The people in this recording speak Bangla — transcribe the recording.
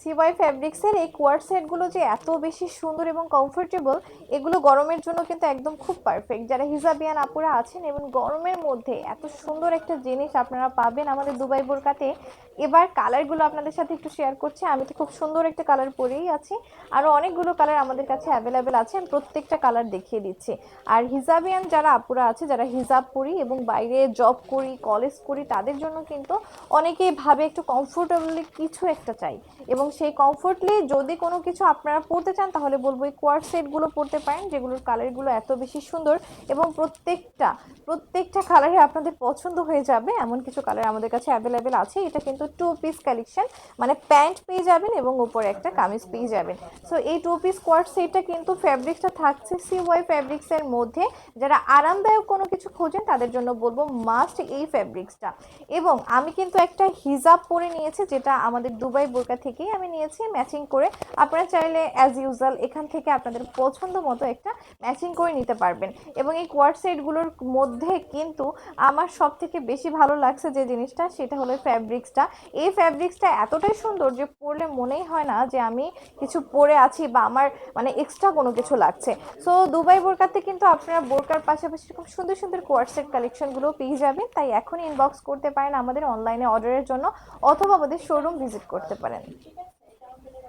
সিওয়াই ফ্যাব্রিক্সের এই কোয়ার সেটগুলো যে এত বেশি সুন্দর এবং কমফোর্টেবল, এগুলো গরমের জন্য কিন্তু একদম খুব পারফেক্ট। যারা হিজাবিয়ান আপুরা আছেন এবং গরমের মধ্যে এত সুন্দর একটা জিনিস আপনারা পাবেন আমাদের দুবাই বোরকাতে। এবার কালারগুলো আপনাদের সাথে একটু শেয়ার করছি। আমি তো খুব সুন্দর একটা কালার পরেই আছি, আরও অনেকগুলো কালার আমাদের কাছে অ্যাভেলেবেল আছে, আমি প্রত্যেকটা কালার দেখিয়ে দিচ্ছি। আর হিজাবিয়ান যারা আপুরা আছে, যারা হিজাব পরি এবং বাইরে জব করি, কলেজ করি, তাদের জন্য কিন্তু অনেকেই ভাবে একটু কমফোর্টেবলি কিছু একটা চাই, এবং সেই কমফোর্টলি যদি কোনো কিছু আপনারা পড়তে চান তাহলে বলবো এই কোয়ার সেটগুলো পড়তে পারেন, যেগুলোর কালারগুলো এত বেশি সুন্দর এবং প্রত্যেকটা কালারে আপনাদের পছন্দ হয়ে যাবে এমন কিছু কালার আমাদের কাছে অ্যাভেলেবেল আছে। এটা কিন্তু টু পিস কালেকশন, মানে প্যান্ট পেয়ে যাবেন এবং উপরে একটা কামিজ পেয়ে যাবেন। সো এই টু পিস কোয়ার সেটটা কিন্তু ফ্যাব্রিক্সটা থাকছে সিওয়াই ফ্যাব্রিক্সের মধ্যে। যারা আরামদায়ক কোনো কিছু খোঁজেন তাদের জন্য বলবো মাস্ট এই ফ্যাব্রিক্সটা। এবং আমি কিন্তু একটা হিজাব পরে নিয়েছি, যেটা আমাদের দুবাই বোরকা থেকেই আমি নিয়েছি ম্যাচিং করে। আপনারা চাইলে অ্যাজ ইউজুয়াল এখান থেকে আপনাদের পছন্দ মতো একটা ম্যাচিং করে নিতে পারবেন। এবং এই কোয়ার সেটগুলোর মধ্যে কিন্তু আমার সব থেকে বেশি ভালো লাগছে যে জিনিসটা, সেটা হলো ফ্যাব্রিক্সটা। এই ফ্যাব্রিক্সটা এতটাই সুন্দর যে পরলে মনেই হয় না যে আমি কিছু পরে আছি বা আমার মানে এক্সট্রা কোনো কিছু লাগছে। সো দুবাই বোরকাতে কিন্তু আপনারা বোরকার পাশাপাশি খুব সুন্দর সুন্দর কোয়ার সেট কালেকশনগুলো পেয়ে যাবেন। তাই এখনই ইনবক্স করতে পারেন আমাদের অনলাইনে অর্ডারের জন্য, অথবা আমাদের শোরুম ভিজিট করতে পারেন।